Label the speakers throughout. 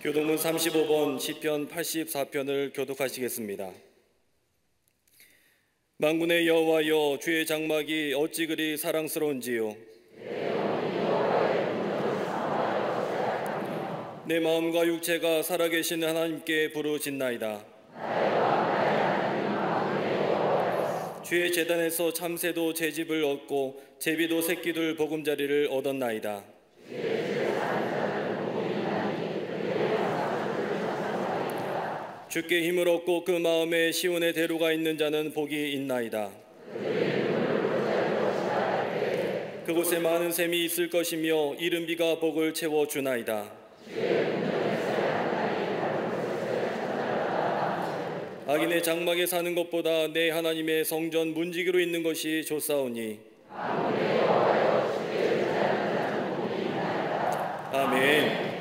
Speaker 1: 교독문 35번 시편 84편을 교독하시겠습니다. 만군의 여호와여, 주의 장막이 어찌 그리 사랑스러운지요. 내 마음과 육체가 살아계신 하나님께 부르짖나이다. 주의 제단에서 참새도 제집을 얻고 제비도 새끼들 보금자리를 얻었나이다. 주께 힘을 얻고 그 마음에 시온의 대로가 있는 자는 복이 있나이다. 그곳에 많은 샘이 있을 것이며 이른 비가 복을 채워주나이다. 악인의 장막에 사는 것보다 내 하나님의 성전 문지기로 있는 것이 좋사오니. 아멘.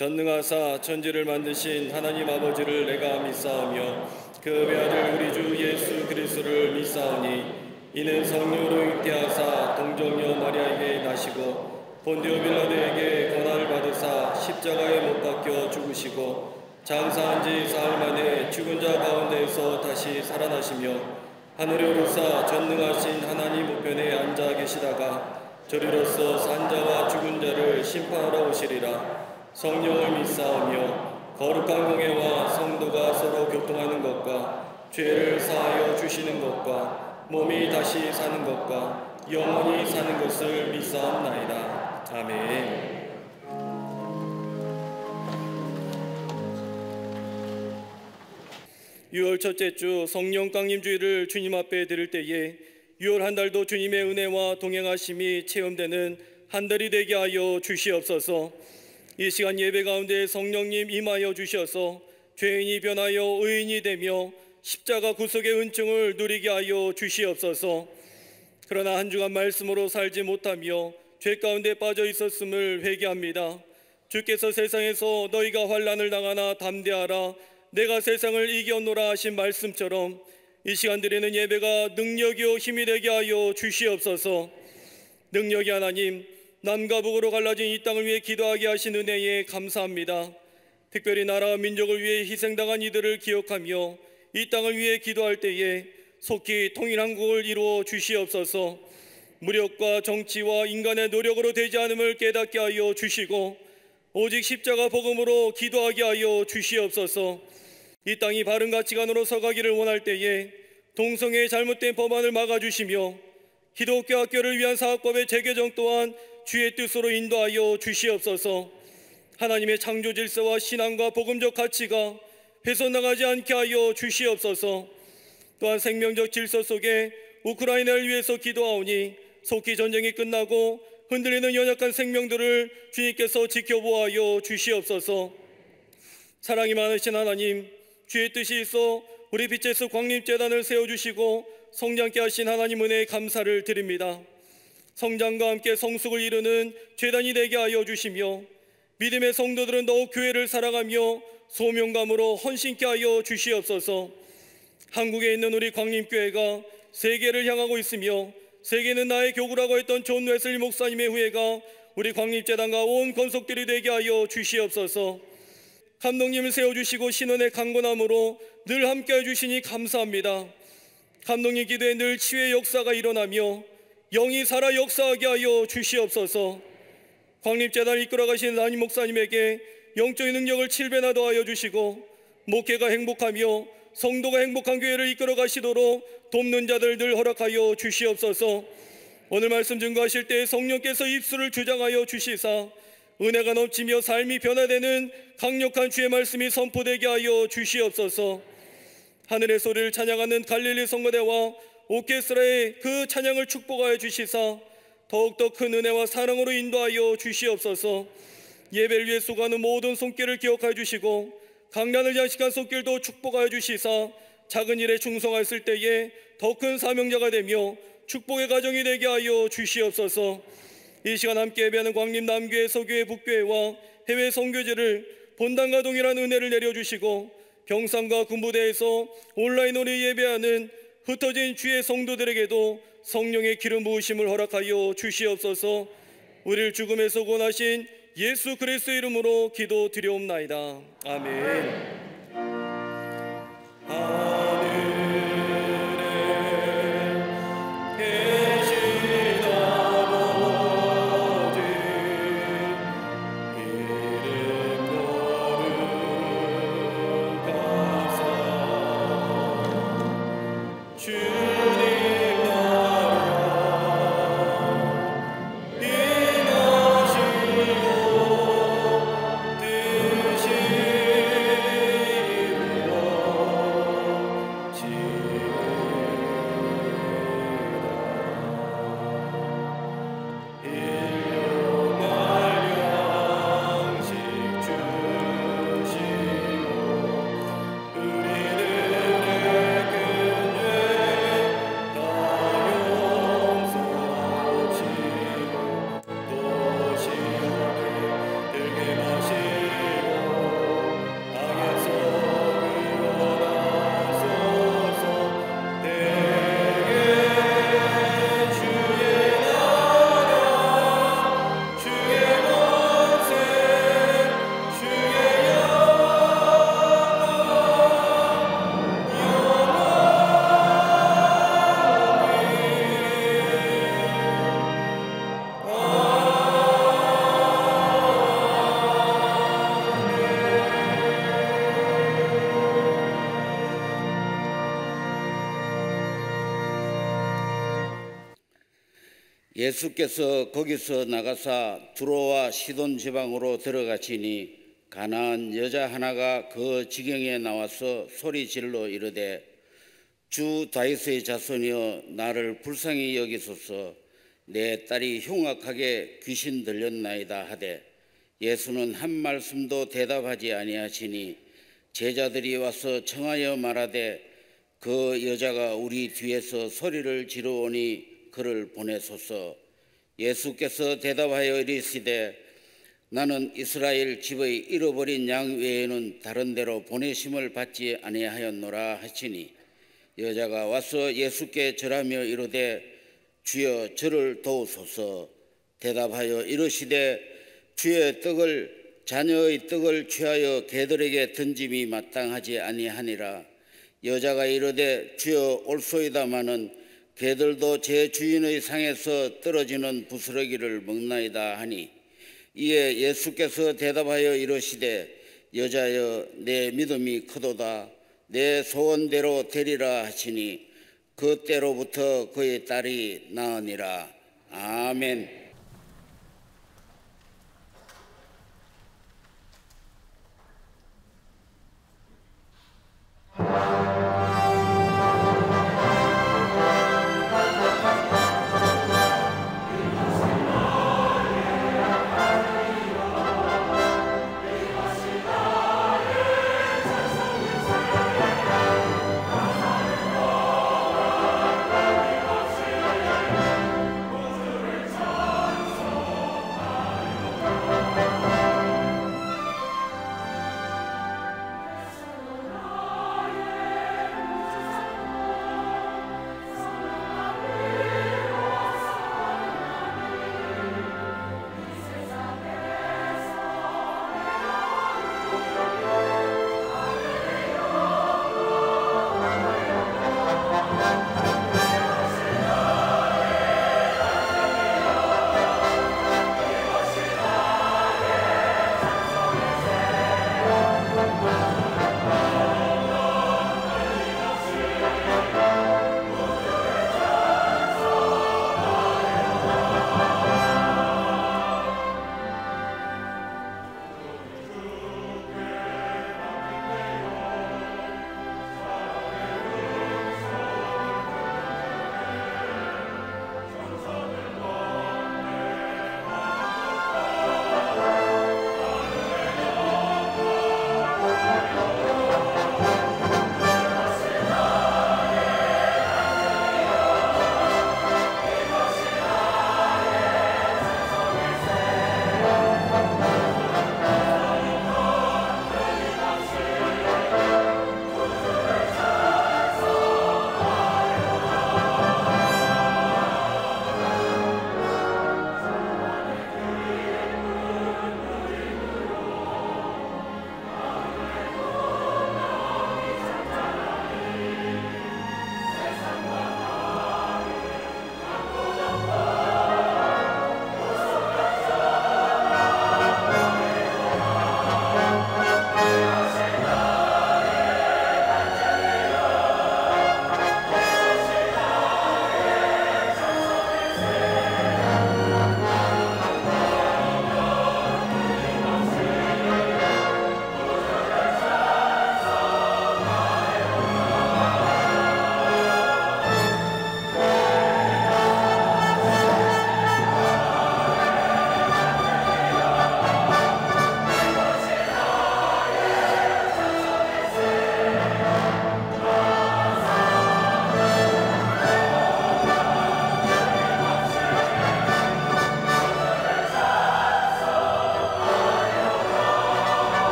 Speaker 1: 전능하사 천지를 만드신 하나님 아버지를 내가 믿사오며 그 외아들 우리 주 예수 그리스도를 믿사오니 이는 성령으로 잉태하사 동정녀 마리아에게 나시고 본디오 빌라도에게 고난을 받으사 십자가에 못 박혀 죽으시고 장사한 지 사흘 만에 죽은 자 가운데에서 다시 살아나시며 하늘에 오르사 전능하신 하나님 우편에 앉아 계시다가 저리로서 산자와 죽은 자를 심판하러 오시리라. 성령을 믿사오며 거룩한 공예와 성도가 서로 교통하는 것과 죄를 사하여 주시는 것과 몸이 다시 사는 것과 영원히 사는 것을 믿사옵나이다. 아멘. 유월 첫째 주 성령 강림주일을 주님 앞에 드릴 때에 유월 한 달도 주님의 은혜와 동행하심이 체험되는 한 달이 되게 하여 주시옵소서. 이 시간 예배 가운데 성령님 임하여 주셔서 죄인이 변하여 의인이 되며 십자가 구속의 은총을 누리게 하여 주시옵소서. 그러나 한 주간 말씀으로 살지 못하며 죄 가운데 빠져 있었음을 회개합니다. 주께서 세상에서 너희가 환난을 당하나 담대하라 내가 세상을 이겼노라 하신 말씀처럼 이 시간 드리는 예배가 능력이요 힘이 되게 하여 주시옵소서. 능력이 하나님, 남과 북으로 갈라진 이 땅을 위해 기도하게 하신 은혜에 감사합니다. 특별히 나라와 민족을 위해 희생당한 이들을 기억하며 이 땅을 위해 기도할 때에 속히 통일한국을 이루어 주시옵소서. 무력과 정치와 인간의 노력으로 되지 않음을 깨닫게 하여 주시고 오직 십자가 복음으로 기도하게 하여 주시옵소서. 이 땅이 바른 가치관으로 서가기를 원할 때에 동성애의 잘못된 법안을 막아주시며 기독교 학교를 위한 사학법의 재개정 또한 주의 뜻으로 인도하여 주시옵소서. 하나님의 창조 질서와 신앙과 복음적 가치가 훼손나가지 않게 하여 주시옵소서. 또한 생명적 질서 속에 우크라이나를 위해서 기도하오니 속히 전쟁이 끝나고 흔들리는 연약한 생명들을 주님께서 지켜보아여 주시옵소서. 사랑이 많으신 하나님, 주의 뜻이 있어 우리 빛의 숲 광림재단을 세워주시고 성장케 하신 하나님 은혜에 감사를 드립니다. 성장과 함께 성숙을 이루는 재단이 되게 하여 주시며 믿음의 성도들은 더욱 교회를 사랑하며 소명감으로 헌신케 하여 주시옵소서. 한국에 있는 우리 광림교회가 세계를 향하고 있으며 세계는 나의 교구라고 했던 존 웨슬리 목사님의 후예가 우리 광림재단과 온 권속들이 되게 하여 주시옵소서. 감독님을 세워주시고 신원의 강건함으로 늘 함께해 주시니 감사합니다. 감독님 기도에 늘 치유의 역사가 일어나며 영이 살아 역사하게 하여 주시옵소서. 광림재단을 이끌어가신 담임 목사님에게 영적인 능력을 7배나 더하여 주시고 목회가 행복하며 성도가 행복한 교회를 이끌어가시도록 돕는 자들 늘 허락하여 주시옵소서. 오늘 말씀 증거하실 때 성령께서 입술을 주장하여 주시사 은혜가 넘치며 삶이 변화되는 강력한 주의 말씀이 선포되게 하여 주시옵소서. 하늘의 소리를 찬양하는 갈릴리 성거대와 오케스트라의 그 찬양을 축복하여 주시사 더욱더 큰 은혜와 사랑으로 인도하여 주시옵소서. 예배를 위해 수고하는 모든 손길을 기억하여 주시고 강단을 장식한 손길도 축복하여 주시사 작은 일에 충성하였을 때에 더 큰 사명자가 되며 축복의 가정이 되게 하여 주시옵소서. 이 시간 함께 예배하는 광림 남교회, 서교회, 북교회와 해외 선교지를 본당과 동일한 은혜를 내려주시고 병상과 군부대에서 온라인으로 예배하는 흩어진 주의 성도들에게도 성령의 기름 부으심을 허락하여 주시옵소서. 우리를 죽음에서 구원하신 예수 그리스도의 이름으로 기도드리옵나이다. 아멘.
Speaker 2: 예수께서 거기서 나가사 두로와 시돈 지방으로 들어가시니 가나안 여자 하나가 그 지경에 나와서 소리질러 이르되 주 다윗의 자손이여 나를 불쌍히 여기소서 내 딸이 흉악하게 귀신 들렸나이다 하되 예수는 한 말씀도 대답하지 아니하시니 제자들이 와서 청하여 말하되 그 여자가 우리 뒤에서 소리를 지르오니 그를 보내소서. 예수께서 대답하여 이르시되 나는 이스라엘 집의 잃어버린 양 외에는 다른 데로 보내심을 받지 아니하였노라 하시니 여자가 와서 예수께 절하며 이르되 주여 저를 도우소서. 대답하여 이르시되 주의 자녀의 떡을 취하여 개들에게 던짐이 마땅하지 아니하니라. 여자가 이르되 주여 올소이다마는 개들도 제 주인의 상에서 떨어지는 부스러기를 먹나이다 하니 이에 예수께서 대답하여 이르시되 여자여 내 믿음이 크도다 내 소원대로 되리라 하시니 그때로부터 그의 딸이 나으니라. 아멘.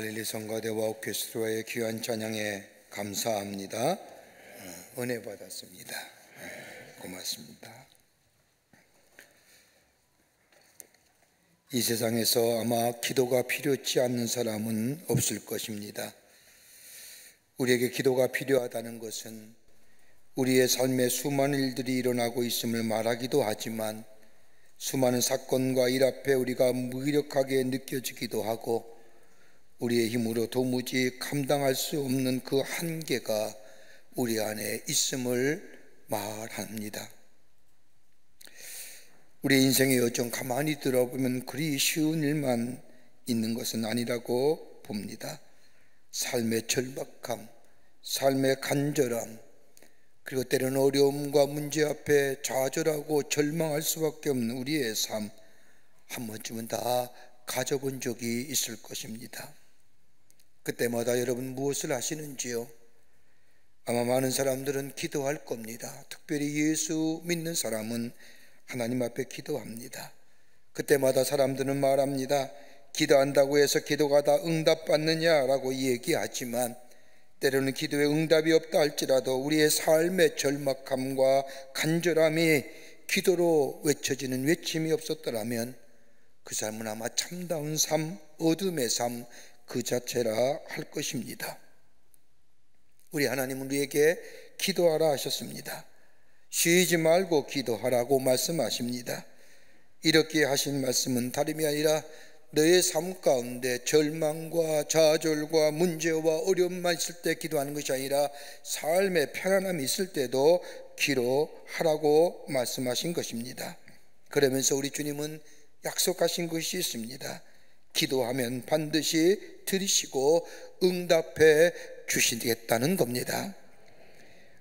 Speaker 3: 갈릴리 성가대와 오케스트라의 귀한 찬양에 감사합니다. 은혜 받았습니다. 고맙습니다. 이 세상에서 아마 기도가 필요치 않는 사람은 없을 것입니다. 우리에게 기도가 필요하다는 것은 우리의 삶에 수많은 일들이 일어나고 있음을 말하기도 하지만 수많은 사건과 일 앞에 우리가 무기력하게 느껴지기도 하고 우리의 힘으로 도무지 감당할 수 없는 그 한계가 우리 안에 있음을 말합니다. 우리 인생의 여정 가만히 들어보면 그리 쉬운 일만 있는 것은 아니라고 봅니다. 삶의 절박함, 삶의 간절함, 그리고 때로는 어려움과 문제 앞에 좌절하고 절망할 수밖에 없는 우리의 삶, 한 번쯤은 다 가져본 적이 있을 것입니다. 그때마다 여러분 무엇을 하시는지요? 아마 많은 사람들은 기도할 겁니다. 특별히 예수 믿는 사람은 하나님 앞에 기도합니다. 그때마다 사람들은 말합니다. 기도한다고 해서 기도가 다 응답받느냐라고 얘기하지만 때로는 기도에 응답이 없다 할지라도 우리의 삶의 절박함과 간절함이 기도로 외쳐지는 외침이 없었더라면 그 삶은 아마 참다운 삶, 어둠의 삶 그 자체라 할 것입니다. 우리 하나님은 우리에게 기도하라 하셨습니다. 쉬지 말고 기도하라고 말씀하십니다. 이렇게 하신 말씀은 다름이 아니라 너의 삶 가운데 절망과 좌절과 문제와 어려움만 있을 때 기도하는 것이 아니라 삶의 편안함이 있을 때도 기도하라고 말씀하신 것입니다. 그러면서 우리 주님은 약속하신 것이 있습니다. 기도하면 반드시 들으시고 응답해 주시겠다는 겁니다.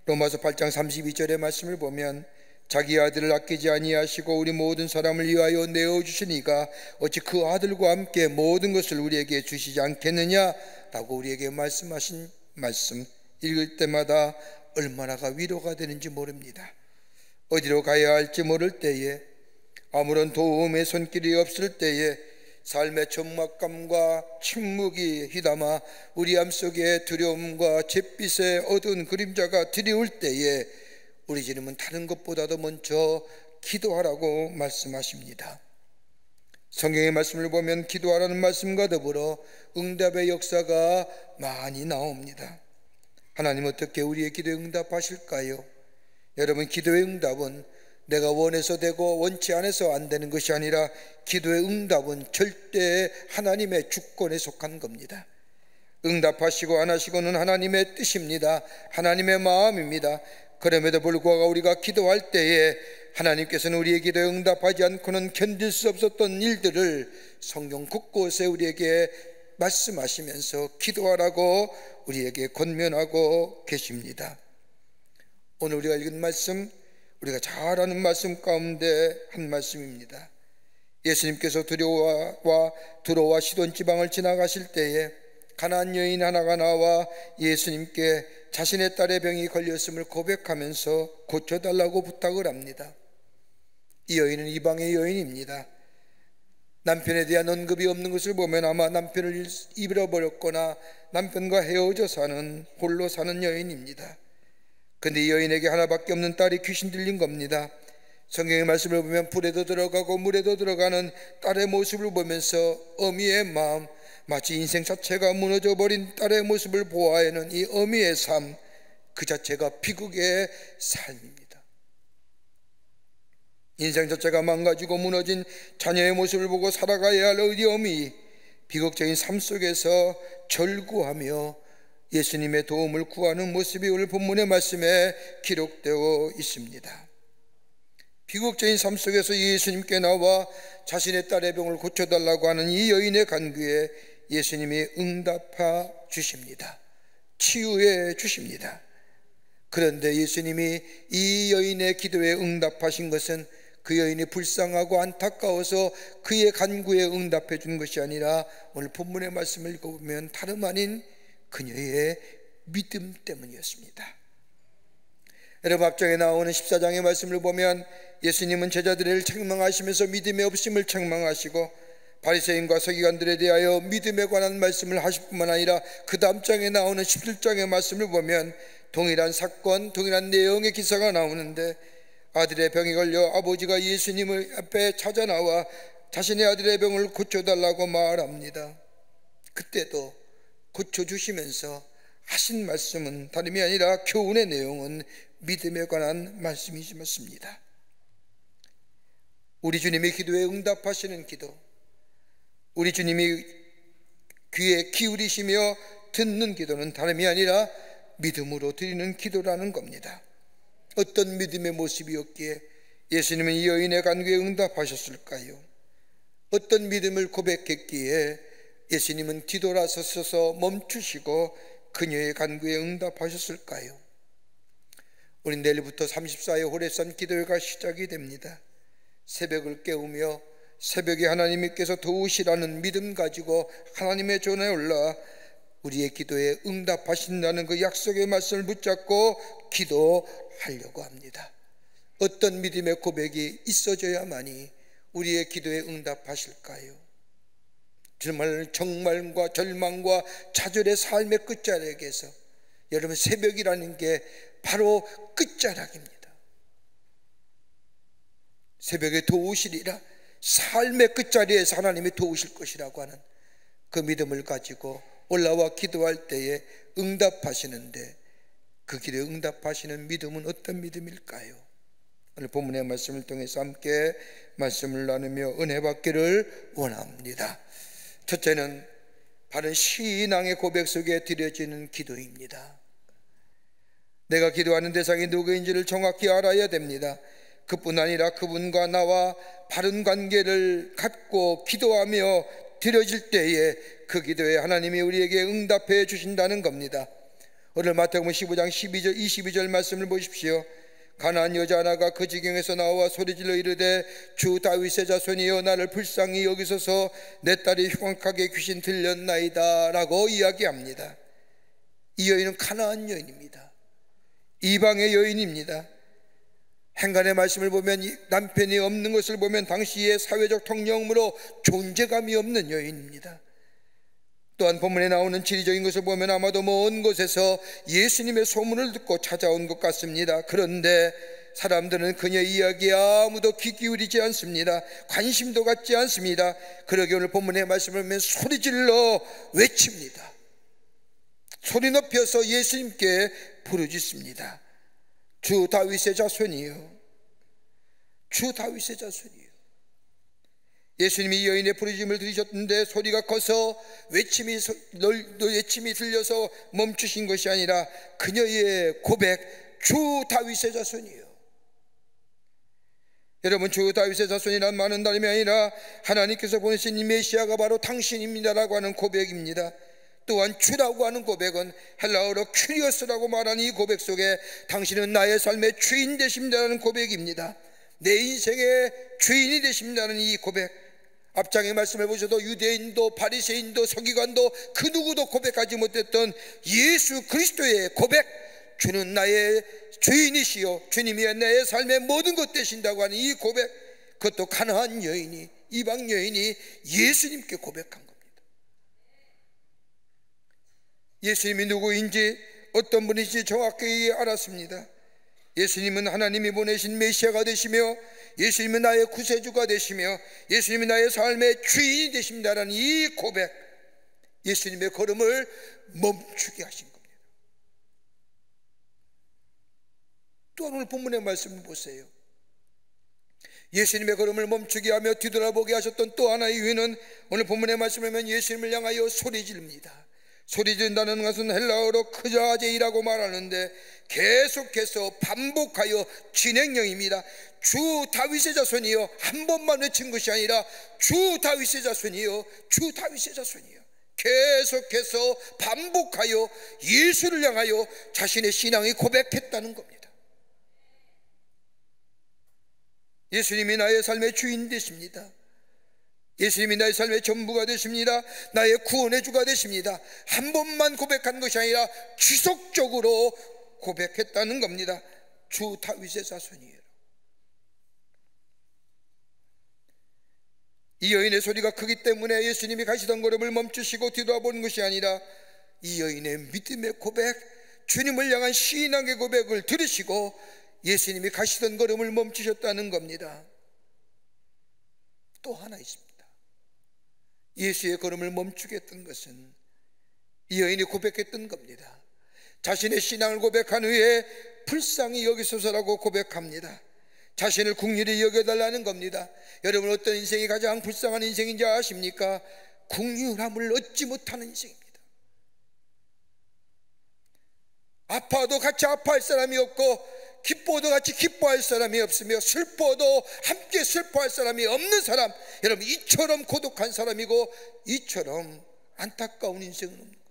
Speaker 3: 로마서 8장 32절의 말씀을 보면 자기 아들을 아끼지 아니하시고 우리 모든 사람을 위하여 내어주시니까 어찌 그 아들과 함께 모든 것을 우리에게 주시지 않겠느냐라고 우리에게 말씀하신 말씀 읽을 때마다 얼마나가 위로가 되는지 모릅니다. 어디로 가야 할지 모를 때에, 아무런 도움의 손길이 없을 때에, 삶의 적막감과 침묵이 휘담아 우리 암속에 두려움과 잿빛의 어두운 그림자가 드리울 때에 우리 주님은 다른 것보다도 먼저 기도하라고 말씀하십니다. 성경의 말씀을 보면 기도하라는 말씀과 더불어 응답의 역사가 많이 나옵니다. 하나님 어떻게 우리의 기도에 응답하실까요? 여러분, 기도의 응답은 내가 원해서 되고 원치 않아서 안 되는 것이 아니라 기도의 응답은 절대 하나님의 주권에 속한 겁니다. 응답하시고 안 하시고는 하나님의 뜻입니다. 하나님의 마음입니다. 그럼에도 불구하고 우리가 기도할 때에 하나님께서는 우리의 기도에 응답하지 않고는 견딜 수 없었던 일들을 성경 곳곳에 우리에게 말씀하시면서 기도하라고 우리에게 권면하고 계십니다. 오늘 우리가 읽은 말씀, 우리가 잘 아는 말씀 가운데 한 말씀입니다. 예수님께서 두로와 시돈 지방을 지나가실 때에 가나안 여인 하나가 나와 예수님께 자신의 딸의 병이 걸렸음을 고백하면서 고쳐달라고 부탁을 합니다. 이 여인은 이방의 여인입니다. 남편에 대한 언급이 없는 것을 보면 아마 남편을 잃어버렸거나 남편과 헤어져 사는, 홀로 사는 여인입니다. 근데 이 여인에게 하나밖에 없는 딸이 귀신 들린 겁니다. 성경의 말씀을 보면 불에도 들어가고 물에도 들어가는 딸의 모습을 보면서 어미의 마음, 마치 인생 자체가 무너져 버린 딸의 모습을 보아하는 이 어미의 삶, 그 자체가 비극의 삶입니다. 인생 자체가 망가지고 무너진 자녀의 모습을 보고 살아가야 할 어디 어미, 비극적인 삶 속에서 절구하며 예수님의 도움을 구하는 모습이 오늘 본문의 말씀에 기록되어 있습니다. 비극적인 삶 속에서 예수님께 나와 자신의 딸의 병을 고쳐달라고 하는 이 여인의 간구에 예수님이 응답해 주십니다. 치유해 주십니다. 그런데 예수님이 이 여인의 기도에 응답하신 것은 그 여인이 불쌍하고 안타까워서 그의 간구에 응답해 준 것이 아니라 오늘 본문의 말씀을 읽어보면 다름 아닌 그녀의 믿음 때문이었습니다. 여러분, 앞장에 나오는 14장의 말씀을 보면 예수님은 제자들을 책망하시면서 믿음의 없음을 책망하시고 바리새인과 서기관들에 대하여 믿음에 관한 말씀을 하실 뿐만 아니라 그 다음 장에 나오는 17장의 말씀을 보면 동일한 사건, 동일한 내용의 기사가 나오는데, 아들의 병에 걸려 아버지가 예수님을 앞에 찾아 나와 자신의 아들의 병을 고쳐달라고 말합니다. 그때도 고쳐주시면서 하신 말씀은 다름이 아니라 교훈의 내용은 믿음에 관한 말씀이었습니다. 우리 주님의 기도에 응답하시는 기도, 우리 주님이 귀에 기울이시며 듣는 기도는 다름이 아니라 믿음으로 드리는 기도라는 겁니다. 어떤 믿음의 모습이었기에 예수님은 이 여인의 간구에 응답하셨을까요? 어떤 믿음을 고백했기에 예수님은 뒤돌아서서 멈추시고 그녀의 간구에 응답하셨을까요? 우린 내일부터 34의 호레산 기도회가 시작이 됩니다. 새벽을 깨우며 새벽에 하나님께서 도우시라는 믿음 가지고 하나님의 전에 올라 우리의 기도에 응답하신다는 그 약속의 말씀을 붙잡고 기도하려고 합니다. 어떤 믿음의 고백이 있어져야만이 우리의 기도에 응답하실까요? 정말 정말과 절망과 좌절의 삶의 끝자락에서, 여러분, 새벽이라는 게 바로 끝자락입니다. 새벽에 도우시리라, 삶의 끝자리에서 하나님이 도우실 것이라고 하는 그 믿음을 가지고 올라와 기도할 때에 응답하시는데, 그 길에 응답하시는 믿음은 어떤 믿음일까요? 오늘 본문의 말씀을 통해서 함께 말씀을 나누며 은혜 받기를 원합니다. 첫째는 바른 신앙의 고백 속에 드려지는 기도입니다. 내가 기도하는 대상이 누구인지를 정확히 알아야 됩니다. 그뿐 아니라 그분과 나와 바른 관계를 갖고 기도하며 드려질 때에 그 기도에 하나님이 우리에게 응답해 주신다는 겁니다. 오늘 마태복음 15장 12절 22절 말씀을 보십시오. 가난한 여자 하나가 그 지경에서 나와 소리질러 이르되 주 다윗의 자손이여 나를 불쌍히 여기소서, 내 딸이 흉악하게 귀신 들렸나이다 라고 이야기합니다. 이 여인은 가난한 여인입니다. 이방의 여인입니다. 행간의 말씀을 보면 남편이 없는 것을 보면 당시의 사회적 통념으로 존재감이 없는 여인입니다. 또한 본문에 나오는 지리적인 것을 보면 아마도 먼 곳에서 예수님의 소문을 듣고 찾아온 것 같습니다. 그런데 사람들은 그녀의 이야기에 아무도 귀 기울이지 않습니다. 관심도 갖지 않습니다. 그러기에 오늘 본문의 말씀을 보면 소리질러 외칩니다. 소리 높여서 예수님께 부르짖습니다. 주 다윗의 자손이요, 주 다윗의 자손이요. 예수님이 이 여인의 부르짖음을 들으셨는데 소리가 커서 외침이 들려서 멈추신 것이 아니라 그녀의 고백, 주 다윗의 자손이요. 여러분, 주 다윗의 자손이란 말은 다름이 아니라 하나님께서 보내신 이 메시아가 바로 당신입니다라고 하는 고백입니다. 또한 주라고 하는 고백은 헬라어로 큐리오스라고 말하는 이 고백 속에 당신은 나의 삶의 주인 되십니다라는 고백입니다. 내 인생의 주인이 되십니다라는 이 고백, 앞장의 말씀을 보셔도 유대인도 바리새인도 서기관도 그 누구도 고백하지 못했던 예수 그리스도의 고백, 주는 나의 주인이시요 주님이 나의 삶의 모든 것 되신다고 하는 이 고백, 그것도 가난한 여인이, 이방 여인이 예수님께 고백한 겁니다. 예수님이 누구인지 어떤 분인지 정확히 알았습니다. 예수님은 하나님이 보내신 메시아가 되시며 예수님은 나의 구세주가 되시며 예수님이 나의 삶의 주인이 되십니다라는 이 고백, 예수님의 걸음을 멈추게 하신 겁니다. 또한 오늘 본문의 말씀을 보세요. 예수님의 걸음을 멈추게 하며 뒤돌아보게 하셨던 또 하나의 이유는 오늘 본문의 말씀을 보면 예수님을 향하여 소리지릅니다. 소리진다는 것은 헬라어로 크자제이라고 말하는데 계속해서 반복하여 진행형입니다. 주 다윗의 자손이여, 한 번만 외친 것이 아니라 주 다윗의 자손이여, 주 다윗의 자손이여, 계속해서 반복하여 예수를 향하여 자신의 신앙이 고백했다는 겁니다. 예수님이 나의 삶의 주인 되십니다. 예수님이 나의 삶의 전부가 되십니다. 나의 구원의 주가 되십니다. 한 번만 고백한 것이 아니라 지속적으로 고백했다는 겁니다. 주 다윗의 자손이에요. 이 여인의 소리가 크기 때문에 예수님이 가시던 걸음을 멈추시고 뒤돌아보는 것이 아니라 이 여인의 믿음의 고백, 주님을 향한 신앙의 고백을 들으시고 예수님이 가시던 걸음을 멈추셨다는 겁니다. 또 하나 있습니다. 예수의 걸음을 멈추게 했던 것은 이 여인이 고백했던 겁니다. 자신의 신앙을 고백한 후에 불쌍히 여기소서라고 고백합니다. 자신을 긍휼히 여겨달라는 겁니다. 여러분, 어떤 인생이 가장 불쌍한 인생인지 아십니까? 긍휼함을 얻지 못하는 인생입니다. 아파도 같이 아파할 사람이 없고 기뻐도 같이 기뻐할 사람이 없으며 슬퍼도 함께 슬퍼할 사람이 없는 사람, 여러분, 이처럼 고독한 사람이고 이처럼 안타까운 인생은 없는 거예요.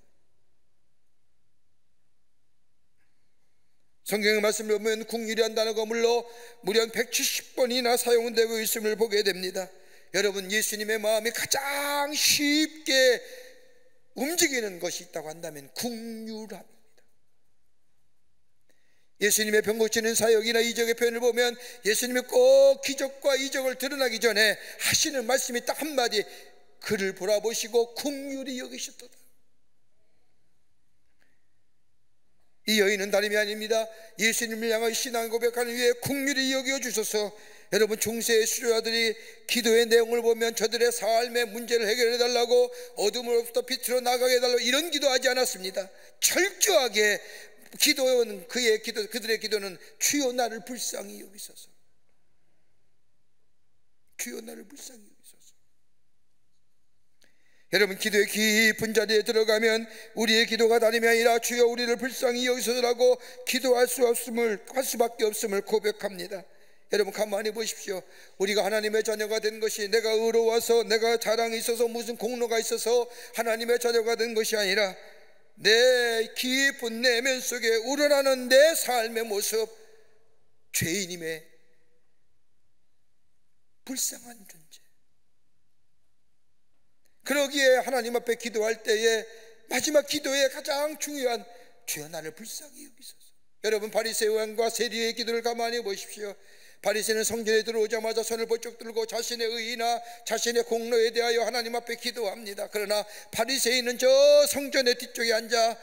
Speaker 3: 성경의 말씀을 보면 긍휼이란 단어가 무려 170번이나 사용되고 있음을 보게 됩니다. 여러분, 예수님의 마음이 가장 쉽게 움직이는 것이 있다고 한다면 긍휼함입니다. 예수님의 병 고치는 사역이나 이적의 표현을 보면 예수님이 꼭 기적과 이적을 드러나기 전에 하시는 말씀이 딱 한마디, 그를 보라보시고 긍휼히 여기셨도다. 이 여인은 다름이 아닙니다. 예수님을 향한 신앙 고백하는 후에 긍휼히 여겨주셔서, 여러분, 중세의 수료자들이 기도의 내용을 보면 저들의 삶의 문제를 해결해 달라고, 어둠으로부터 빛으로 나가게 해달라고 이런 기도하지 않았습니다. 철저하게 기도는 그들의 기도는 주여 나를 불쌍히 여기소서, 주여 나를 불쌍히 여기소서. 여러분, 기도의 깊은 자리에 들어가면 우리의 기도가 다름이 아니라 주여 우리를 불쌍히 여기소서라고 기도할 수밖에 없음을 고백합니다. 여러분, 가만히 보십시오. 우리가 하나님의 자녀가 된 것이 내가 의로워서, 내가 자랑이 있어서, 무슨 공로가 있어서 하나님의 자녀가 된 것이 아니라 내 깊은 내면 속에 우러나는 내 삶의 모습, 죄인임의 불쌍한 존재. 그러기에 하나님 앞에 기도할 때에 마지막 기도의 가장 중요한 주여 나를 불쌍히 여기소서. 여러분, 바리새인과 세리의 기도를 가만히 보십시오. 바리새인은 성전에 들어오자마자 손을 번쩍 들고 자신의 의나 자신의 공로에 대하여 하나님 앞에 기도합니다. 그러나 바리새인은 저 성전의 뒤쪽에 앉아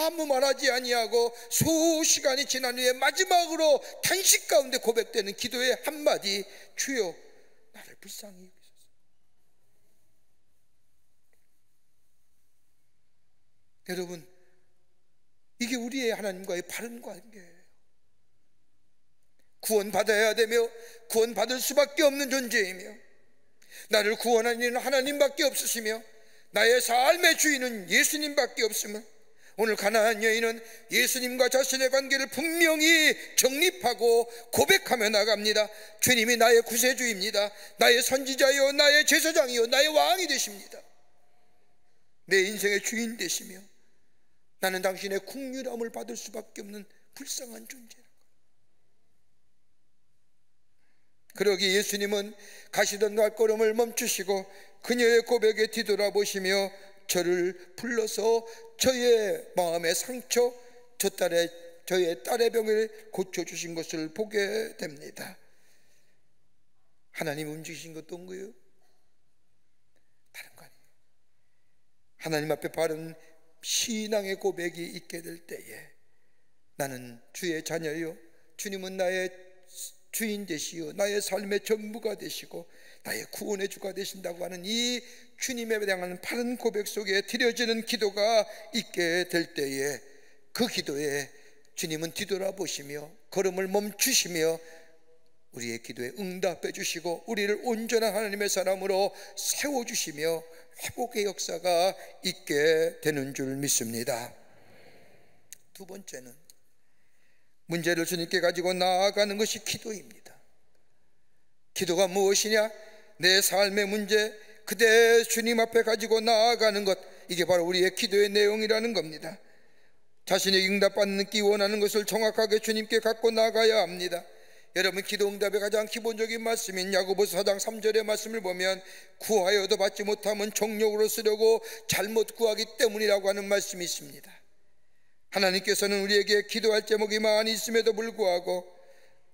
Speaker 3: 아무 말하지 아니하고 수시간이 지난 후에 마지막으로 탄식 가운데 고백되는 기도의 한마디, 주여 나를 불쌍히 여기소서. 여러분, 이게 우리의 하나님과의 바른 관계예요. 구원받아야 되며 구원받을 수밖에 없는 존재이며, 나를 구원하는 이는 하나님밖에 없으시며 나의 삶의 주인은 예수님밖에 없으며, 오늘 가나안 여인은 예수님과 자신의 관계를 분명히 정립하고 고백하며 나갑니다. 주님이 나의 구세주입니다. 나의 선지자요, 나의 제사장이요, 나의 왕이 되십니다. 내 인생의 주인 되시며 나는 당신의 긍휼함을 받을 수밖에 없는 불쌍한 존재. 그러기 예수님은 가시던 발걸음을 멈추시고 그녀의 고백에 뒤돌아보시며 저를 불러서 저의 마음의 상처, 저의 딸의 병을 고쳐주신 것을 보게 됩니다. 하나님 움직이신 것도 온 거예요? 다른 거 아니에요. 하나님 앞에 바른 신앙의 고백이 있게 될 때에 나는 주의 자녀요, 주님은 나의 주인 되시오, 나의 삶의 전부가 되시고 나의 구원의 주가 되신다고 하는 이 주님에 대한 바른 고백 속에 드려지는 기도가 있게 될 때에 그 기도에 주님은 뒤돌아보시며 걸음을 멈추시며 우리의 기도에 응답해 주시고 우리를 온전한 하나님의 사람으로 세워주시며 회복의 역사가 있게 되는 줄 믿습니다. 두 번째는 문제를 주님께 가지고 나아가는 것이 기도입니다. 기도가 무엇이냐? 내 삶의 문제 그대 주님 앞에 가지고 나아가는 것, 이게 바로 우리의 기도의 내용이라는 겁니다. 자신이 응답받기 원하는 것을 정확하게 주님께 갖고 나가야 합니다. 여러분, 기도 응답의 가장 기본적인 말씀인 야고보서 4장 3절의 말씀을 보면 구하여도 받지 못하면 정욕으로 쓰려고 잘못 구하기 때문이라고 하는 말씀이 있습니다. 하나님께서는 우리에게 기도할 제목이 많이 있음에도 불구하고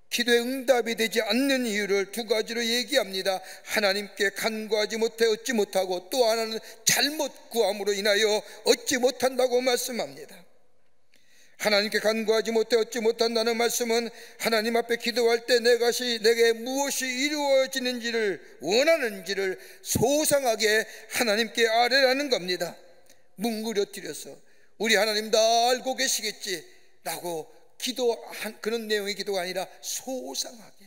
Speaker 3: 기도에 응답이 되지 않는 이유를 두 가지로 얘기합니다. 하나님께 간구하지 못해 얻지 못하고, 또 하나는 잘못 구함으로 인하여 얻지 못한다고 말씀합니다. 하나님께 간구하지 못해 얻지 못한다는 말씀은 하나님 앞에 기도할 때 내게 무엇이 이루어지는지를, 원하는지를 소상하게 하나님께 아뢰라는 겁니다. 뭉그러뜨려서 우리 하나님 다 알고 계시겠지 라고 기도한 그런 내용의 기도가 아니라 소상하게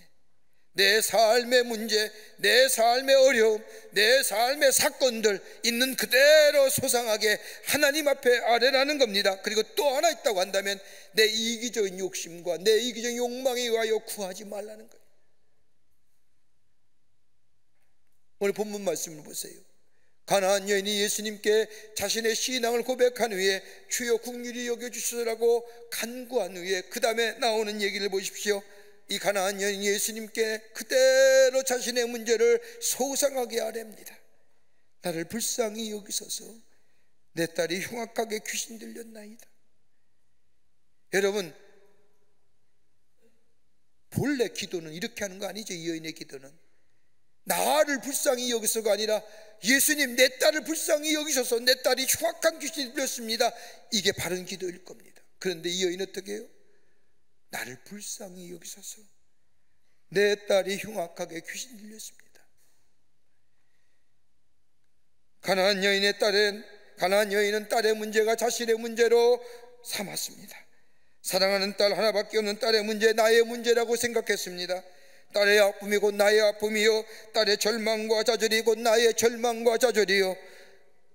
Speaker 3: 내 삶의 문제, 내 삶의 어려움, 내 삶의 사건들 있는 그대로 소상하게 하나님 앞에 아뢰라는 겁니다. 그리고 또 하나 있다고 한다면 내 이기적인 욕심과 내 이기적인 욕망에 의하여 구하지 말라는 거예요. 오늘 본문 말씀을 보세요. 가나안 여인이 예수님께 자신의 신앙을 고백한 후에 주여 긍휼히 여겨주시라고 간구한 후에 그 다음에 나오는 얘기를 보십시오. 이 가나안 여인이 예수님께 그대로 자신의 문제를 소상하게 아뢰입니다. 나를 불쌍히 여기소서. 내 딸이 흉악하게 귀신 들렸나이다. 여러분, 본래 기도는 이렇게 하는 거 아니죠? 이 여인의 기도는 나를 불쌍히 여기소가 아니라 예수님 내 딸을 불쌍히 여기셔서 내 딸이 흉악한 귀신이 들렸습니다. 이게 바른 기도일 겁니다. 그런데 이 여인은 어떻게 해요? 나를 불쌍히 여기소서. 내 딸이 흉악하게 귀신 들렸습니다. 가나안 여인은 딸의 문제가 자신의 문제로 삼았습니다. 사랑하는 딸 하나밖에 없는 딸의 문제, 나의 문제라고 생각했습니다. 딸의 아픔이 곧 나의 아픔이요, 딸의 절망과 좌절이 곧 나의 절망과 좌절이요,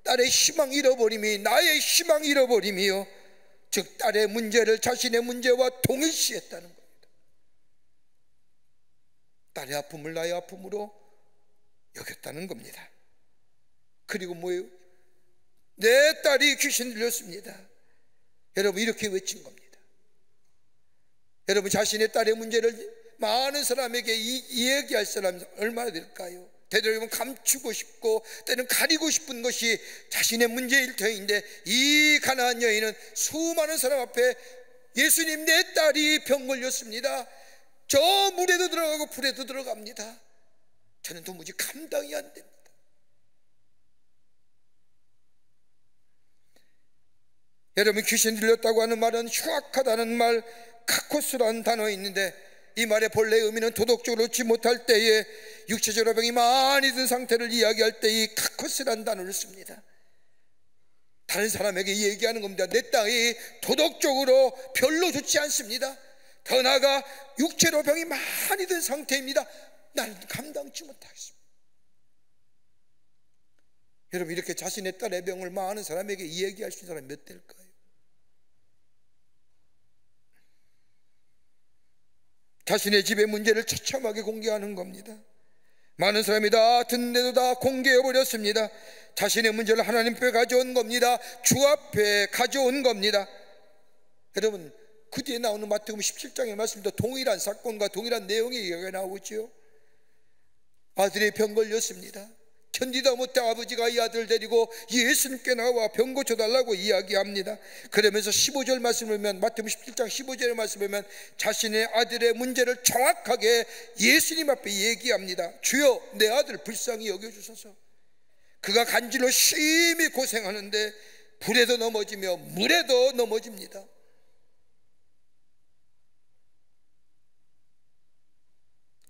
Speaker 3: 딸의 희망 잃어버림이 나의 희망 잃어버림이요, 즉 딸의 문제를 자신의 문제와 동일시했다는 겁니다. 딸의 아픔을 나의 아픔으로 여겼다는 겁니다. 그리고 뭐예요? 내 딸이 귀신 들렸습니다. 여러분, 이렇게 외친 겁니다. 여러분, 자신의 딸의 문제를 많은 사람에게 이야기할 사람이 얼마나 될까요? 되도록이면 감추고 싶고 때는 가리고 싶은 것이 자신의 문제일 터인데, 이 가나안 여인은 수많은 사람 앞에 예수님 내 딸이 병 걸렸습니다. 저 물에도 들어가고 불에도 들어갑니다. 저는 도무지 감당이 안 됩니다. 여러분, 귀신 들렸다고 하는 말은 흉악하다는 말, 카코스라는 단어 있는데, 이 말의 본래 의미는 도덕적으로 얻지 못할 때에 육체적으로 병이 많이 든 상태를 이야기할 때 이 카코스라는 단어를 씁니다. 다른 사람에게 얘기하는 겁니다. 내 딸이 도덕적으로 별로 좋지 않습니다. 더 나아가 육체로 병이 많이 든 상태입니다. 나는 감당치 못하겠습니다. 여러분, 이렇게 자신의 딸의 병을 많은 사람에게 얘기할 수 있는 사람이 몇 될까요? 자신의 집의 문제를 처참하게 공개하는 겁니다. 많은 사람이 다 듣는데도 다 공개해버렸습니다. 자신의 문제를 하나님 앞에 가져온 겁니다. 주 앞에 가져온 겁니다. 여러분, 그 뒤에 나오는 마태복음 17장의 말씀도 동일한 사건과 동일한 내용의 얘기가 나오죠. 아들이 병 걸렸습니다. 견디다 못해 아버지가 이 아들을 데리고 예수님께 나와 병 고쳐달라고 이야기합니다. 그러면서 15절 말씀을 보면, 마태복음 17장 15절의 말씀을 보면 자신의 아들의 문제를 정확하게 예수님 앞에 얘기합니다. 주여, 내 아들 불쌍히 여겨주소서. 그가 간질로 심히 고생하는데 불에도 넘어지며 물에도 넘어집니다.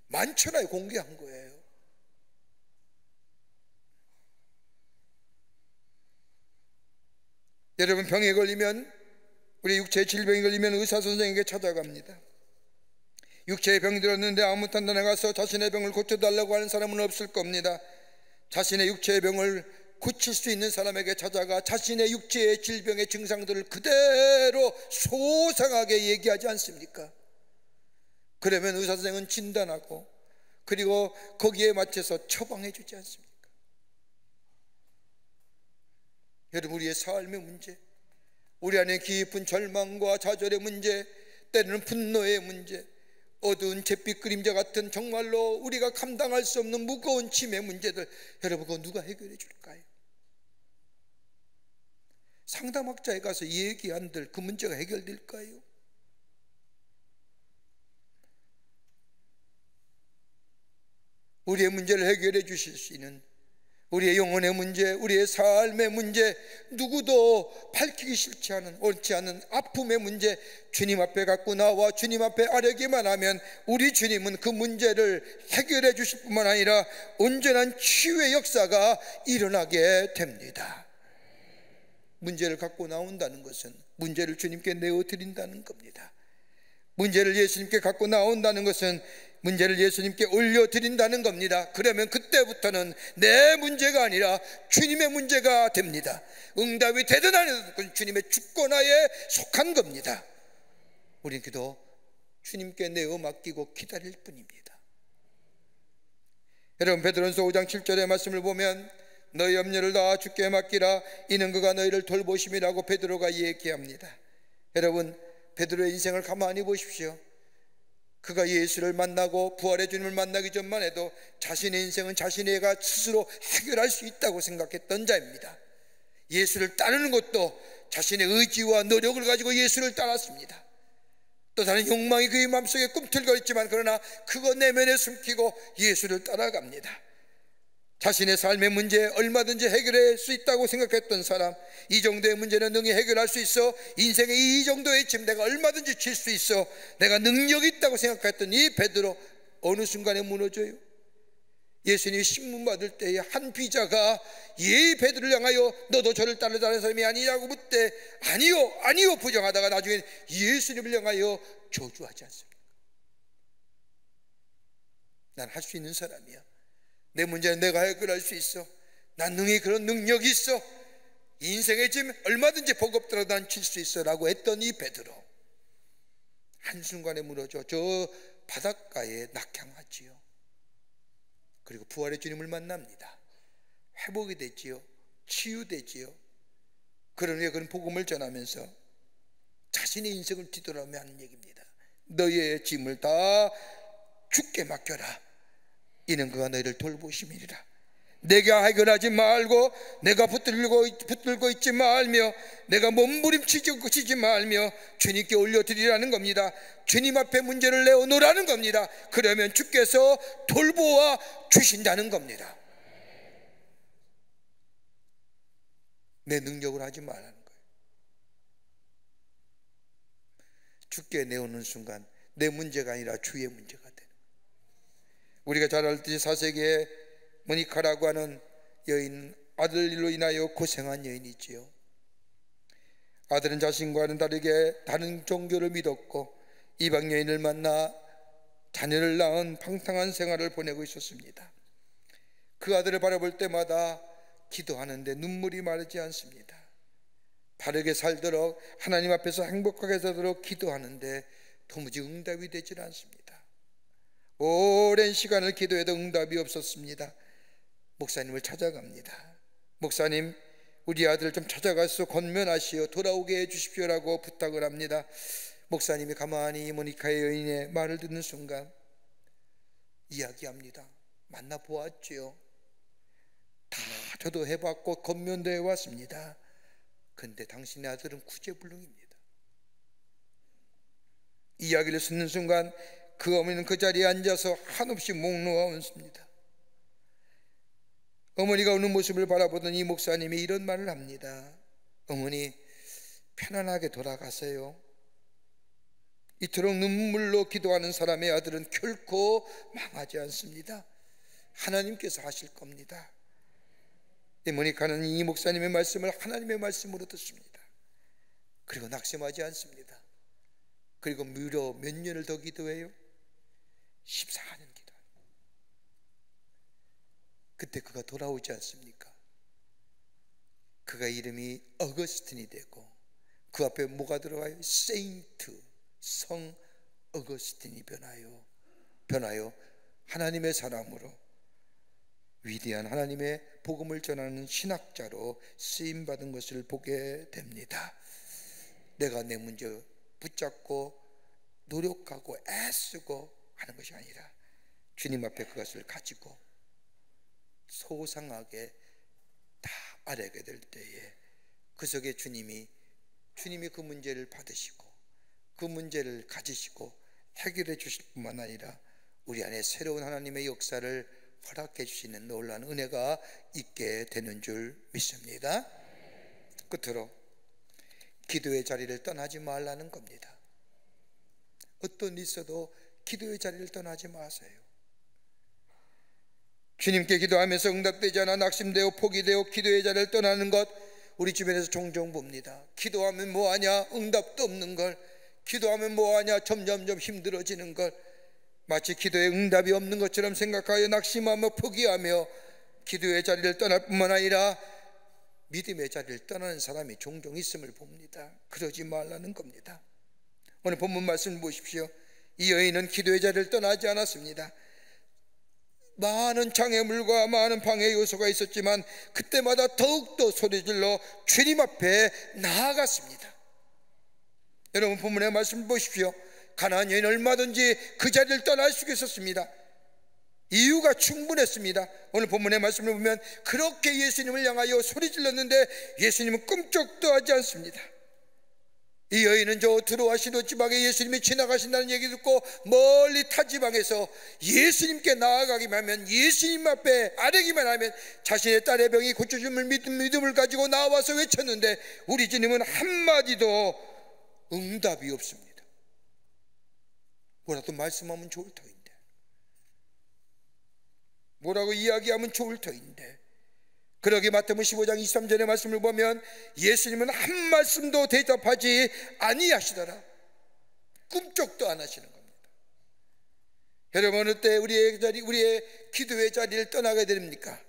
Speaker 3: 만천하에 공개한 거예요. 여러분, 병에 걸리면, 우리 육체의 질병에 걸리면 의사 선생에게 찾아갑니다. 육체의 병이 들었는데 아무 판단에 가서 자신의 병을 고쳐달라고 하는 사람은 없을 겁니다. 자신의 육체의 병을 고칠 수 있는 사람에게 찾아가 자신의 육체의 질병의 증상들을 그대로 소상하게 얘기하지 않습니까? 그러면 의사 선생은 진단하고 그리고 거기에 맞춰서 처방해 주지 않습니까? 여러분, 우리의 삶의 문제, 우리 안에 깊은 절망과 좌절의 문제, 때로는 분노의 문제, 어두운 잿빛 그림자 같은 정말로 우리가 감당할 수 없는 무거운 짐의 문제들, 여러분, 그거 누가 해결해 줄까요? 상담학자에 가서 얘기한들 그 문제가 해결될까요? 우리의 문제를 해결해 주실 수 있는, 우리의 영혼의 문제, 우리의 삶의 문제, 누구도 밝히기 싫지 않은, 옳지 않은 아픔의 문제, 주님 앞에 갖고 나와 주님 앞에 아뢰기만 하면 우리 주님은 그 문제를 해결해 주실 뿐만 아니라 온전한 치유의 역사가 일어나게 됩니다. 문제를 갖고 나온다는 것은 문제를 주님께 내어드린다는 겁니다. 문제를 예수님께 갖고 나온다는 것은 문제를 예수님께 올려드린다는 겁니다. 그러면 그때부터는 내 문제가 아니라 주님의 문제가 됩니다. 응답이 되든 안 되든 그건 주님의 주권하에 속한 겁니다. 우리는 기도 주님께 내어 맡기고 기다릴 뿐입니다. 여러분, 베드로전서 5장 7절의 말씀을 보면 너희 염려를 다 주께 맡기라, 이는 그가 너희를 돌보심이라고 베드로가 얘기합니다. 여러분, 베드로의 인생을 가만히 보십시오. 그가 예수를 만나고 부활의 주님을 만나기 전만 해도 자신의 인생은 자신애가 스스로 해결할 수 있다고 생각했던 자입니다. 예수를 따르는 것도 자신의 의지와 노력을 가지고 예수를 따랐습니다. 또 다른 욕망이 그의 마음속에 꿈틀거렸지만 그러나 그거 내면에 숨기고 예수를 따라갑니다. 자신의 삶의 문제 얼마든지 해결할 수 있다고 생각했던 사람, 이 정도의 문제는 능히 해결할 수 있어, 인생의 이 정도의 짐 내가 얼마든지 질 수 있어, 내가 능력이 있다고 생각했던 이 베드로 어느 순간에 무너져요. 예수님이 신문 받을 때에 한 비자가 베드로를 향하여 너도 저를 따르자는 사람이 아니냐고 묻되 아니요 부정하다가 나중에 예수님을 향하여 저주하지 않습니까? 난 할 수 있는 사람이야, 내 문제는 내가 해결할 수 있어, 난 능히 그런 능력이 있어, 인생의 짐 얼마든지 버겁더라도 난 칠 수 있어 라고 했던 이 베드로 한순간에 무너져 저 바닷가에 낙향하지요. 그리고 부활의 주님을 만납니다. 회복이 되지요, 치유되지요. 그런 후에 그런 복음을 전하면서 자신의 인생을 뒤돌아보며 하는 얘기입니다. 너희의 짐을 다 주께 맡겨라, 이는 그가 너희를 돌보심이니라. 내가 해결하지 말고 내가 붙들고 있지 말며 내가 몸부림치지 말며 주님께 올려드리라는 겁니다. 주님 앞에 문제를 내어놓으라는 겁니다. 그러면 주께서 돌보아 주신다는 겁니다. 내 능력으로 하지 말라는 거예요. 주께 내오는 순간 내 문제가 아니라 주의 문제가 되는 거예요. 우리가 잘 알듯이 4세기에 모니카라고 하는 여인, 아들로 인하여 고생한 여인이지요. 아들은 자신과는 다르게 다른 종교를 믿었고 이방 여인을 만나 자녀를 낳은 방탕한 생활을 보내고 있었습니다. 그 아들을 바라볼 때마다 기도하는데 눈물이 마르지 않습니다. 바르게 살도록 하나님 앞에서 행복하게 살도록 기도하는데 도무지 응답이 되질 않습니다. 오랜 시간을 기도해도 응답이 없었습니다. 목사님을 찾아갑니다. 목사님, 우리 아들 좀 찾아가서 권면하시어 돌아오게 해주십시오라고 부탁을 합니다. 목사님이 가만히 모니카의 여인의 말을 듣는 순간 이야기합니다. 만나보았지요. 다 저도 해봤고 권면도 해왔습니다. 근데 당신의 아들은 구제불능입니다. 이야기를 듣는 순간 그 어머니는 그 자리에 앉아서 한없이 목 놓아 웃습니다. 어머니가 우는 모습을 바라보던 이 목사님이 이런 말을 합니다. 어머니, 편안하게 돌아가세요. 이토록 눈물로 기도하는 사람의 아들은 결코 망하지 않습니다. 하나님께서 하실 겁니다. 모니카는 이 목사님의 말씀을 하나님의 말씀으로 듣습니다. 그리고 낙심하지 않습니다. 그리고 무려 몇 년을 더 기도해요? 14년 기도합니다. 그때 그가 돌아오지 않습니까? 그가 이름이 어거스틴이 되고 그 앞에 뭐가 들어가요? 세인트, 성 어거스틴이 변하여 하나님의 사람으로 위대한 하나님의 복음을 전하는 신학자로 쓰임받은 것을 보게 됩니다. 내가 내 문제 붙잡고 노력하고 애쓰고 하는 것이 아니라 주님 앞에 그것을 가지고 소상하게 다 아뢰게 될 때에 그 속에 주님이 그 문제를 받으시고 그 문제를 가지시고 해결해 주실 뿐만 아니라 우리 안에 새로운 하나님의 역사를 허락해 주시는 놀라운 은혜가 있게 되는 줄 믿습니다. 끝으로 기도의 자리를 떠나지 말라는 겁니다. 어떤 일 있어도 기도의 자리를 떠나지 마세요. 주님께 기도하면서 응답되지 않아 낙심되어 포기되어 기도의 자리를 떠나는 것 우리 주변에서 종종 봅니다. 기도하면 뭐하냐? 응답도 없는 걸. 기도하면 뭐하냐? 점점점 힘들어지는 걸. 마치 기도에 응답이 없는 것처럼 생각하여 낙심하며 포기하며 기도의 자리를 떠날 뿐만 아니라 믿음의 자리를 떠나는 사람이 종종 있음을 봅니다. 그러지 말라는 겁니다. 오늘 본문 말씀을 보십시오. 이 여인은 기도의 자리를 떠나지 않았습니다. 많은 장애물과 많은 방해 요소가 있었지만 그때마다 더욱더 소리질러 주님 앞에 나아갔습니다. 여러분 본문의 말씀을 보십시오. 가나안 여인은 얼마든지 그 자리를 떠날 수 있었습니다. 이유가 충분했습니다. 오늘 본문의 말씀을 보면 그렇게 예수님을 향하여 소리질렀는데 예수님은 끔찍도 하지 않습니다. 이 여인은 저 두로와 시돈 지방에 예수님이 지나가신다는 얘기 듣고 멀리 타 지방에서 예수님께 나아가기만 하면, 예수님 앞에 아뢰기만 하면 자신의 딸의 병이 고쳐줌을 믿음을 가지고 나와서 외쳤는데 우리 주님은 한마디도 응답이 없습니다. 뭐라도 말씀하면 좋을 터인데, 뭐라고 이야기하면 좋을 터인데. 그러기 마태복음 15장 23절의 말씀을 보면 예수님은 한 말씀도 대답하지 아니하시더라. 꿈쩍도 안 하시는 겁니다. 여러분 어느 때 우리의 기도의 자리를 떠나게 됩니까?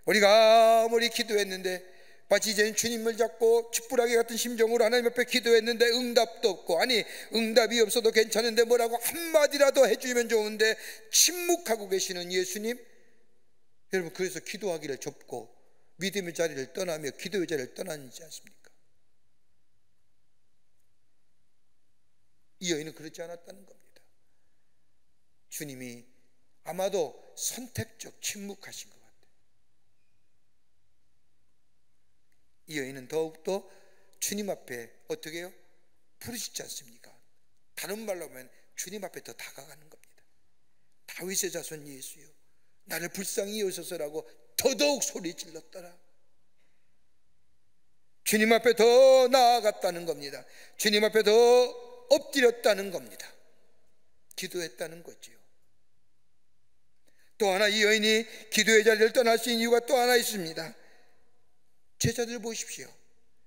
Speaker 3: 우리가 아무리 기도했는데 마치 이제는 주님을 잡고 촛불하게 같은 심정으로 하나님 앞에 기도했는데 응답도 없고, 아니 응답이 없어도 괜찮은데 뭐라고 한마디라도 해주면 좋은데 침묵하고 계시는 예수님. 여러분 그래서 기도하기를 접고 믿음의 자리를 떠나며 기도의 자리를 떠나지 않습니까? 이 여인은 그렇지 않았다는 겁니다. 주님이 아마도 선택적 침묵하신 것 같아요. 이 여인은 더욱더 주님 앞에 어떻게 해요? 부르시지 않습니까? 다른 말로 하면 주님 앞에 더 다가가는 겁니다. 다윗의 자손 예수여 나를 불쌍히 여기소서라고 더더욱 소리 질렀더라. 주님 앞에 더 나아갔다는 겁니다. 주님 앞에 더 엎드렸다는 겁니다. 기도했다는 거지요. 또 하나 이 여인이 기도의 자리를 떠날 수 있는 이유가 또 하나 있습니다. 제자들 보십시오.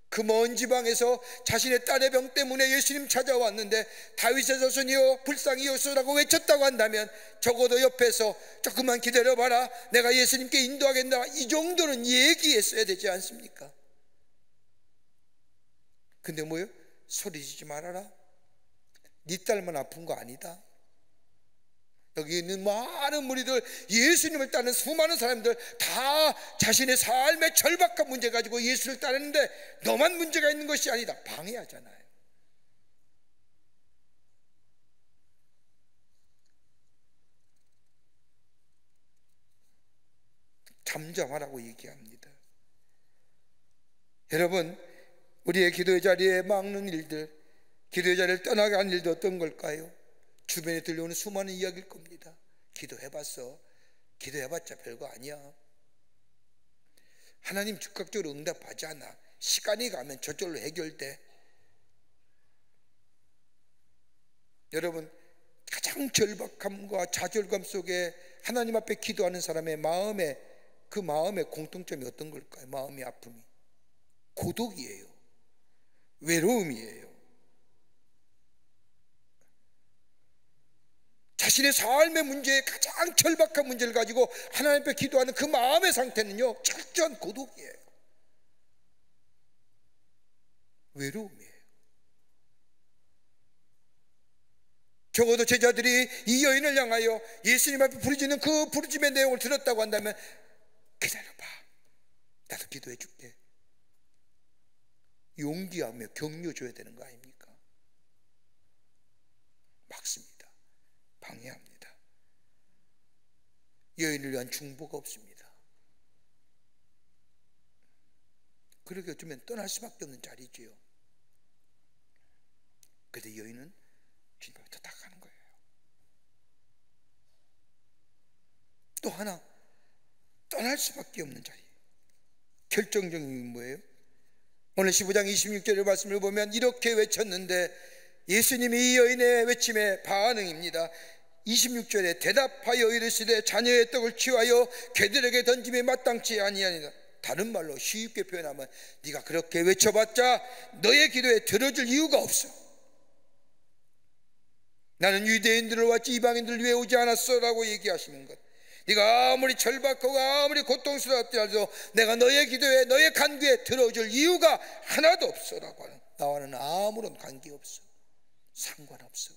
Speaker 3: 그 먼 지방에서 자신의 딸의 병 때문에 예수님 찾아왔는데 다윗의 자손이여 불쌍히 여소서라고 외쳤다고 한다면 적어도 옆에서 조금만 기다려봐라, 내가 예수님께 인도하겠다, 이 정도는 얘기했어야 되지 않습니까? 근데 뭐요? 소리지지 말아라. 네 딸만 아픈 거 아니다. 여기 있는 많은 무리들, 예수님을 따르는 수많은 사람들 다 자신의 삶의 절박한 문제 가지고 예수를 따르는데 너만 문제가 있는 것이 아니다. 방해하잖아요. 잠잠하라고 얘기합니다. 여러분 우리의 기도의 자리에 막는 일들, 기도의 자리를 떠나게 하는 일도 어떤 걸까요? 주변에 들려오는 수많은 이야기일 겁니다. 기도해봤어. 기도해봤자 별거 아니야. 하나님 즉각적으로 응답하지 않아. 시간이 가면 저절로 해결돼. 여러분 가장 절박함과 좌절감 속에 하나님 앞에 기도하는 사람의 마음에, 그 마음의 공통점이 어떤 걸까요? 마음의 아픔이 고독이에요. 외로움이에요. 자신의 삶의 문제에 가장 절박한 문제를 가지고 하나님 앞에 기도하는 그 마음의 상태는요 철저한 고독이에요. 외로움이에요. 적어도 제자들이 이 여인을 향하여 예수님 앞에 부르짖는 그 부르짖음의 내용을 들었다고 한다면 기다려봐, 나도 기도해 줄게. 용기하며 격려 줘야 되는 거 아닙니까? 막습니다. 방해합니다. 여인을 위한 중보가 없습니다. 그렇게 어쩌면 떠날 수밖에 없는 자리지요. 그런데 여인은 주님 앞에 더 다가가는 거예요. 또 하나 떠날 수밖에 없는 자리. 결정적인 게 뭐예요? 오늘 15장 26절의 말씀을 보면 이렇게 외쳤는데 예수님이 이 여인의 외침에 반응입니다. 26절에 대답하여 이르시되 자녀의 떡을 취하여 개들에게 던짐에 마땅치 아니하니라. 다른 말로 쉽게 표현하면 네가 그렇게 외쳐봤자 너의 기도에 들어줄 이유가 없어. 나는 유대인들을 왔지 이방인들을 위해 오지 않았어 라고 얘기하시는 것. 네가 아무리 절박하고 아무리 고통스럽더라도 내가 너의 기도에 너의 간구에 들어줄 이유가 하나도 없어 라고 하는, 나와는 아무런 관계없어, 상관없어.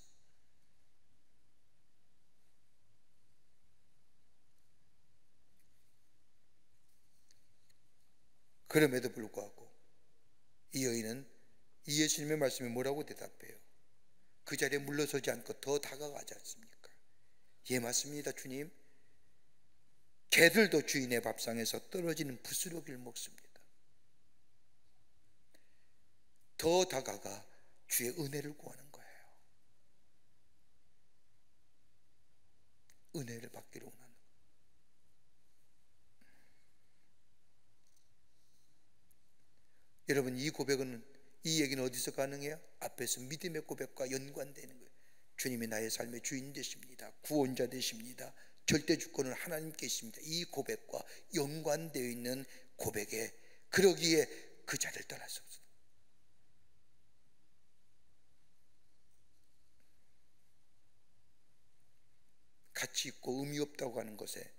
Speaker 3: 그럼에도 불구하고 이 여인은 이 예수님의 말씀에 뭐라고 대답해요? 그 자리에 물러서지 않고 더 다가가지 않습니까? 예, 맞습니다 주님. 개들도 주인의 밥상에서 떨어지는 부스러기를 먹습니다. 더 다가가 주의 은혜를 구하는 거예요. 은혜를 받기를 원하는 거예요. 여러분, 이 고백은, 이 얘기는 어디서 가능해요? 앞에서 믿음의 고백과 연관되는 거예요. 주님이 나의 삶의 주인 되십니다. 구원자 되십니다. 절대 주권은 하나님께 있습니다. 이 고백과 연관되어 있는 고백에, 그러기에 그 자리를 떠날 수 없어요. 가치 있고 의미 없다고 하는 것에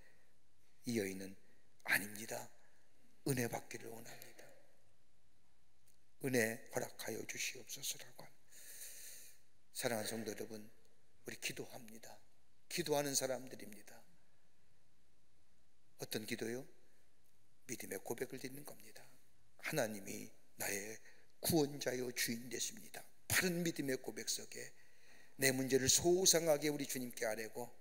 Speaker 3: 이 여인은 아닙니다. 은혜 받기를 원합니다. 은혜 허락하여 주시옵소서라고 합니다. 사랑하는 성도 여러분, 우리 기도합니다. 기도하는 사람들입니다. 어떤 기도요? 믿음의 고백을 드리는 겁니다. 하나님이 나의 구원자요 주인 되십니다. 바른 믿음의 고백 속에 내 문제를 소상하게 우리 주님께 아뢰고,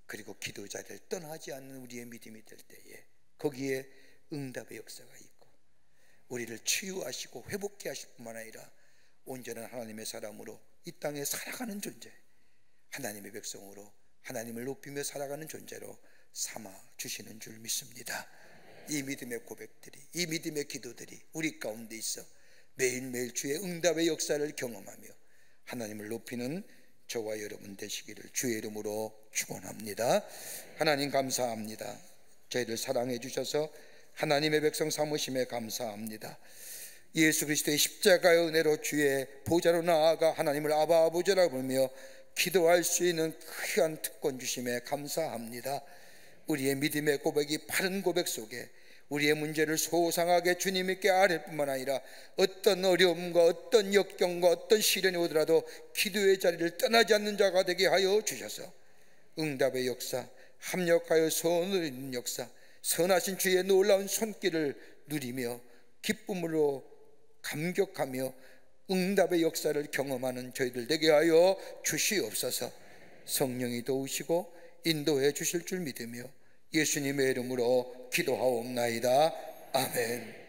Speaker 3: 그리고 기도 자리를 떠나지 않는 우리의 믿음이 될 때에 거기에 응답의 역사가 있고 우리를 치유하시고 회복케 하실 뿐만 아니라 온전한 하나님의 사람으로 이 땅에 살아가는 존재, 하나님의 백성으로 하나님을 높이며 살아가는 존재로 삼아 주시는 줄 믿습니다. 이 믿음의 고백들이, 이 믿음의 기도들이 우리 가운데 있어 매일매일 주의 응답의 역사를 경험하며 하나님을 높이는 저와 여러분 되시기를 주의 이름으로 축원합니다. 하나님 감사합니다. 저희를 사랑해 주셔서 하나님의 백성 삼으심에 감사합니다. 예수 그리스도의 십자가의 은혜로 주의 보좌로 나아가 하나님을 아바 아버지라고 부르며 기도할 수 있는 귀한 특권 주심에 감사합니다. 우리의 믿음의 고백이 바른 고백 속에 우리의 문제를 소상하게 주님께 아뢰 뿐만 아니라 어떤 어려움과 어떤 역경과 어떤 시련이 오더라도 기도의 자리를 떠나지 않는 자가 되게 하여 주셔서 응답의 역사, 합력하여 소원을 이루는 역사, 선하신 주의 놀라운 손길을 누리며 기쁨으로 감격하며 응답의 역사를 경험하는 저희들 되게 하여 주시옵소서. 성령이 도우시고 인도해 주실 줄 믿으며 예수님의 이름으로 기도하옵나이다. 아멘.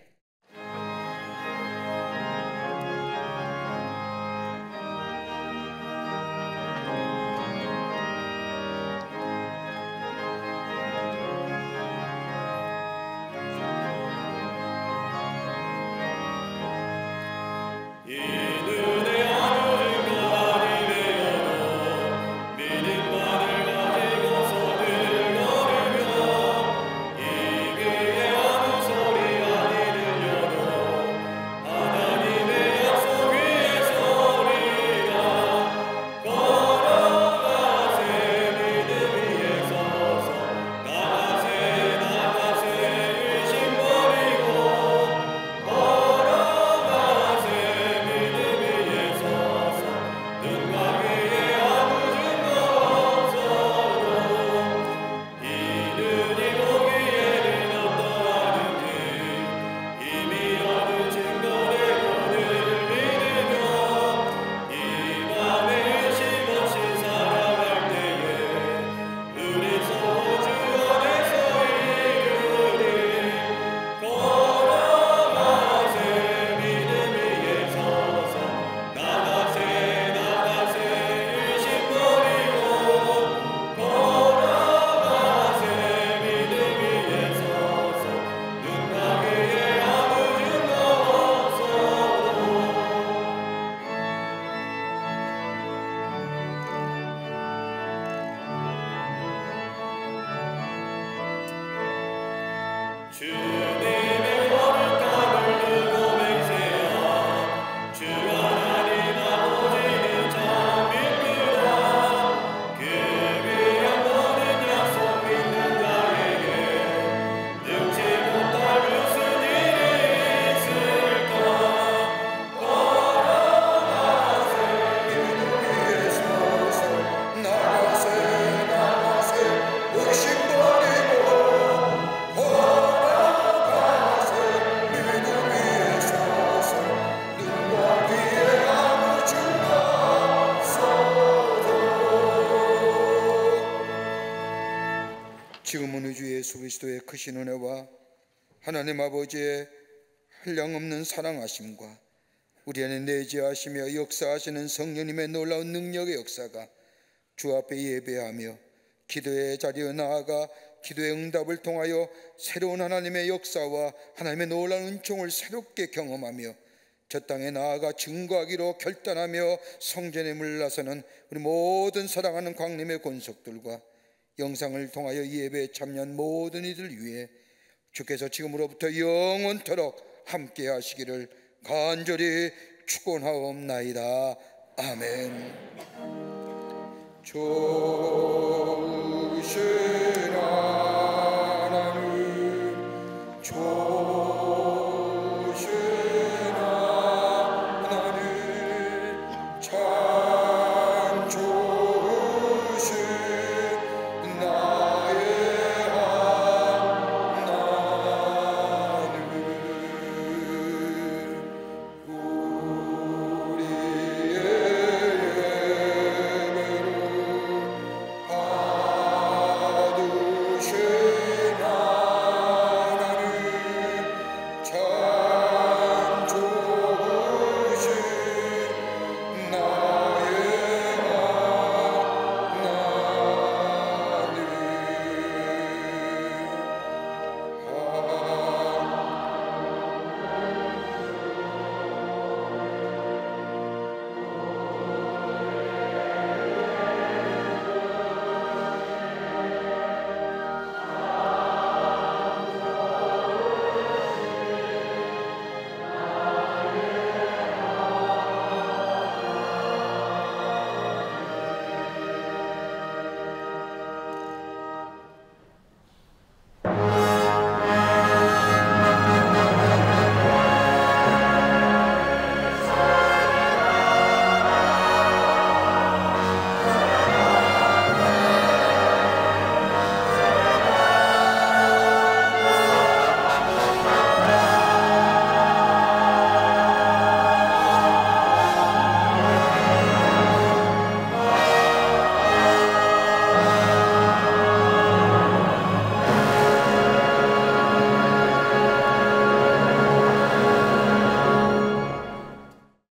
Speaker 1: 소리 아니라
Speaker 3: 지금은 우리 주 예수 그리스도의 크신 은혜와 하나님 아버지의 한량없는 사랑하심과 우리 안에 내재하시며 역사하시는 성령님의 놀라운 능력의 역사가 주 앞에 예배하며 기도의 자리에 나아가 기도의 응답을 통하여 새로운 하나님의 역사와 하나님의 놀라운 은총을 새롭게 경험하며 저 땅에 나아가 증거하기로 결단하며 성전에 물러서는 우리 모든 사랑하는 광림의 권속들과 영상을 통하여 이 예배에 참여한 모든 이들 위해 주께서 지금으로부터 영원토록 함께 하시기를 간절히 축원하옵나이다. 아멘. 좋으시라